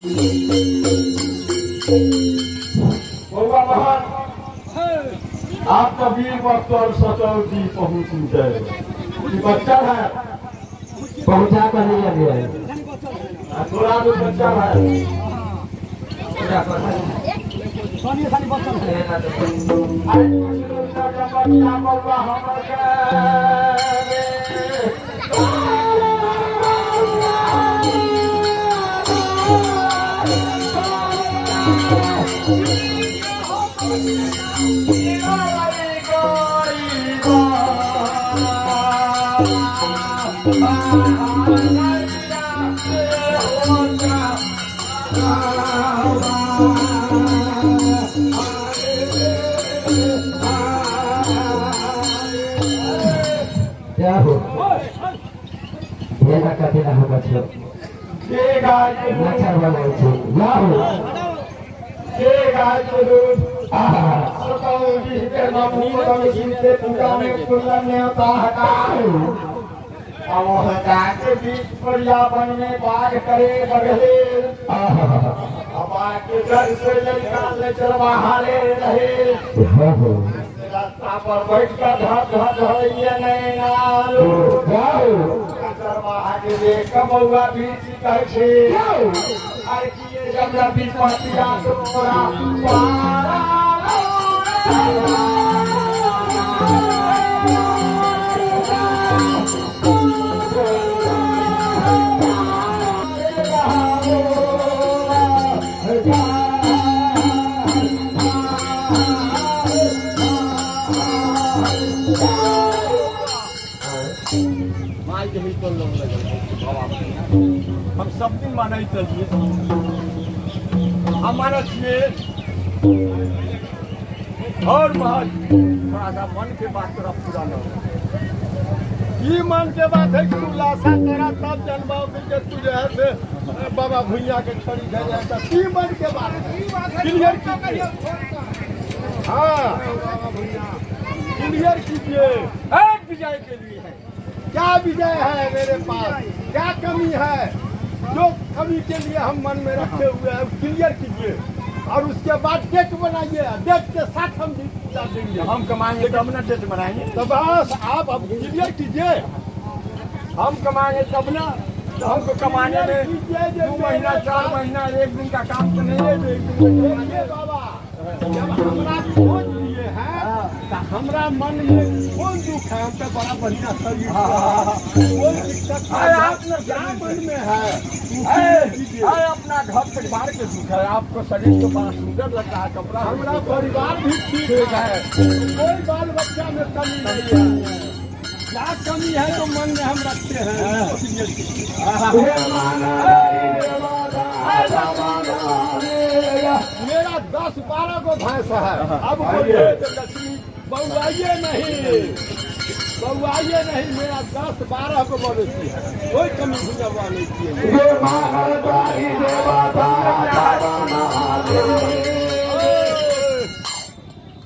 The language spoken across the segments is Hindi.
बउआ महान आपका वीर वक्त और सचौर जी पहुंच जाए। बच्चा है पहुंचा कर नहीं अभी है थोड़ा भी बच्चा है क्या हो भेजा का देना होगा छो नचर वाला छो या हो पर्यावरण में बाढ़ करे बगले के घर से निकाल चरवाहारे रहे रास्ता पर बैठ कर चरवाहा के देख बउआ बीच कहे जब बीच पतिया हम सब दिन माना चलिए हमारा और थोड़ा सा मन के बात तरफ पूरा न ये मन के बात है कि उल्लासा करा तब जनबाओ कि तुझे है से बाबा भुइया के छोड़ी दे जाता ये मन के बात क्लियर कीजिए। हाँ क्लियर कीजिए विजय के लिए है क्या विजय है मेरे पास क्या कमी है जो कमी के लिए हम मन में रखे हुए हैं क्लियर कीजिए और उसके बाद डेट बनाइए डेट के साथ हम जीता देंगे हम कमाएंगे तब ना डेट बनाएंगे तो बस आप अब क्लियर कीजिए हम कमाएंगे तब ना तो हमको कमाने में 2 महीना 4 महीना 1 दिन का काम तो नहीं है बाबा जब हमरा खोज लिए हैं तो हमरा मन में कौन दुख है हम तो बड़ा बढ़िया शरीर कोई दिक्कत क्या मन में है अपना घर परिवार के दुख है आपको शरीर तो बड़ा सुंदर लगता है कपड़ा हमारा परिवार भी ठीक है कोई बाल बच्चा में कमी नहीं है क्या कमी है तो मन में हम रखते हैं मेरा 10-12 को भैंस है अब बोलिए तो लक्ष्मी बउआइए नहीं मेरा 10-12 को मवेशी है कोई कमी गुजरवा नहीं किए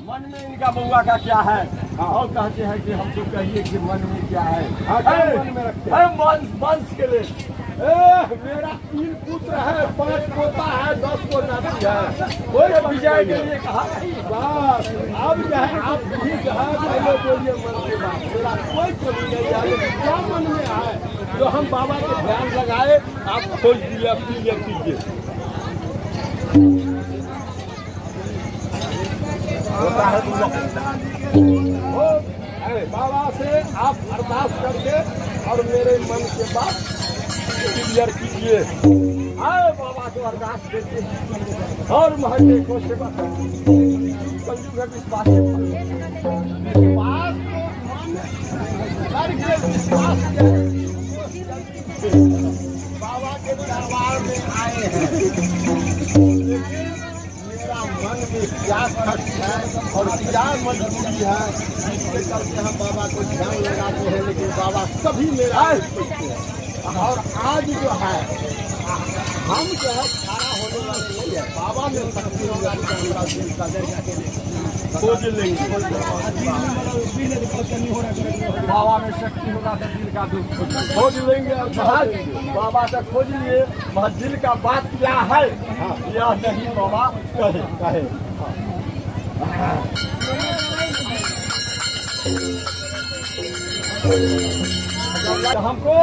मन में इनका बउआ का क्या है और कहते हैं कि हमको कहिए कि मन में क्या है मन में रखते हैं वंश के लिए मेरा 3 पुत्र है 5 पोता है 10 को नाती है कोई विजय के लिए कहा बस अब जो है आप भी जो है पहले बोलिए मन की बात मेरा कोई कमी नहीं है क्या मन में है जो हम बाबा के ध्यान लगाए आप खोज दिए क्लियर कीजिए बाबा से आप अरदास करके और मेरे मन के बात क्लियर कीजिए आए बाबा को अरदास देते और महल्ले को सेवा विश्वास बाबा के दरबार में आए हैं मेरा मन में क्या खर्च है और क्या मजबूरी है जिसके करके हम बाबा को ध्यान लगाते हैं लेकिन बाबा सभी मेरा और आज जो है हम जो है खाना होने वाले नहीं है, बाबा में शक्ति होगा खोज लेंगे, बाबा में शक्ति होगा तो दिल का दुख खोज लेंगे। और बाबा से खोज लिए, वह दिल का बात क्या है या नहीं बाबा कहे कहे। हमको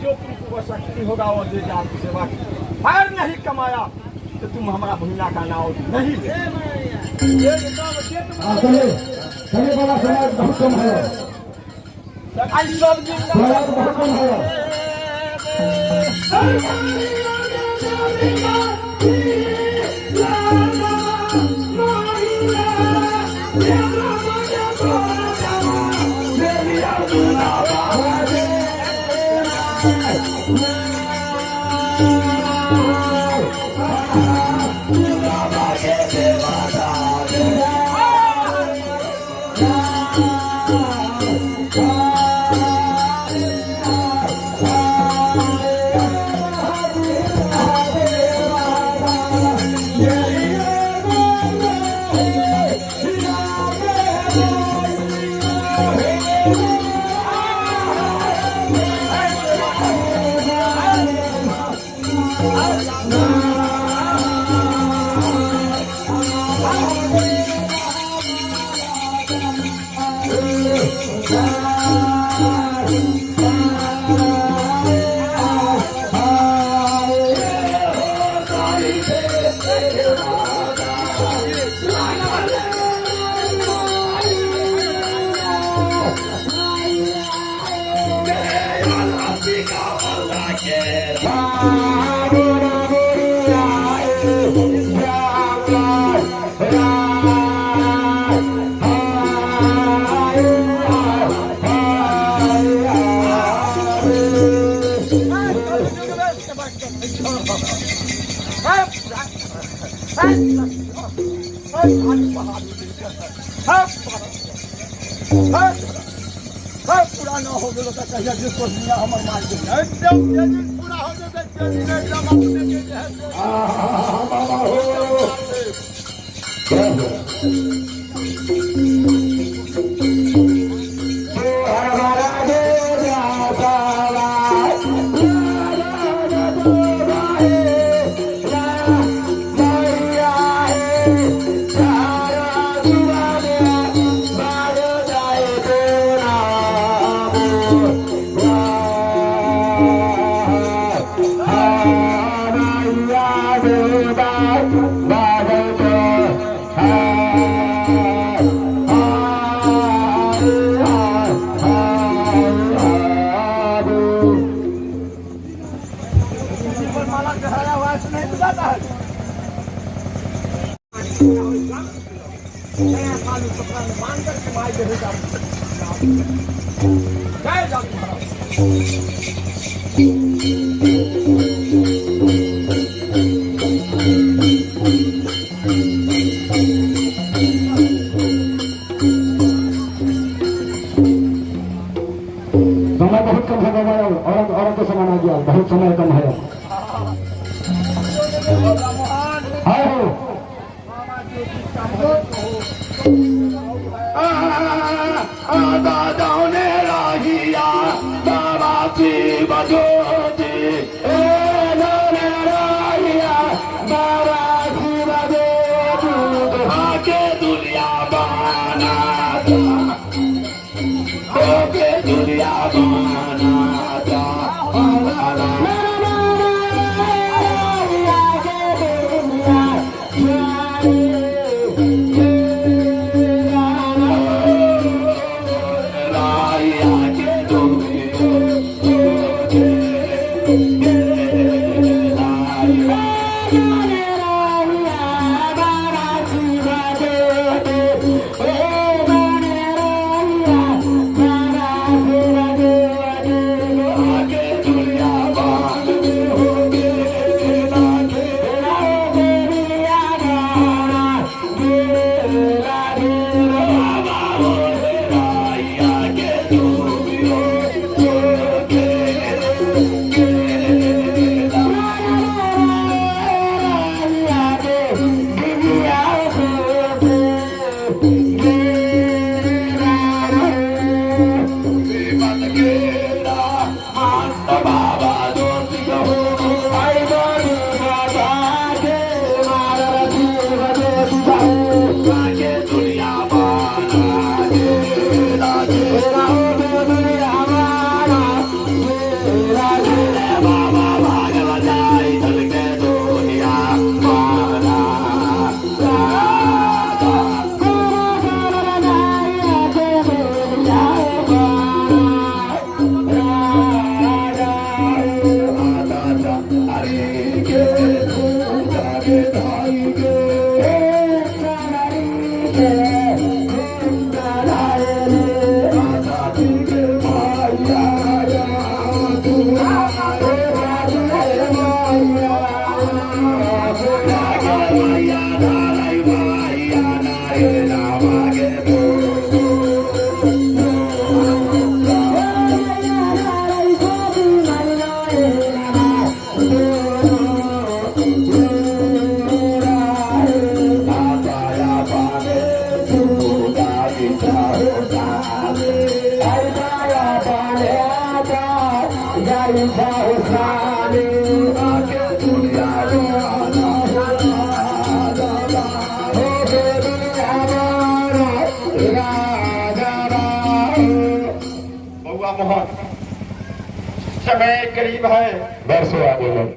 जो तुमको शक्ति होगा वो दे आपकी सेवा की। पैर नहीं कमाया तो तुम हमारा भुइयां का नाव नहीं ले। चलिए बाबा समाज बहुत कम है, सब समाज बहुत कम है। पुराना हो गया तो कहिया जिसको दुनिया हमर मार दे एकदम पूरा हो गया एकदम अपने के है। बाबा हो समय बहुत कम है बाबा, औरत को समान आ गया, बहुत समय कम है। दादा ने राहिया बाबा की बजोती आके दुनिया बना ओके दुनिया बना समय करीब है। बरसों आगे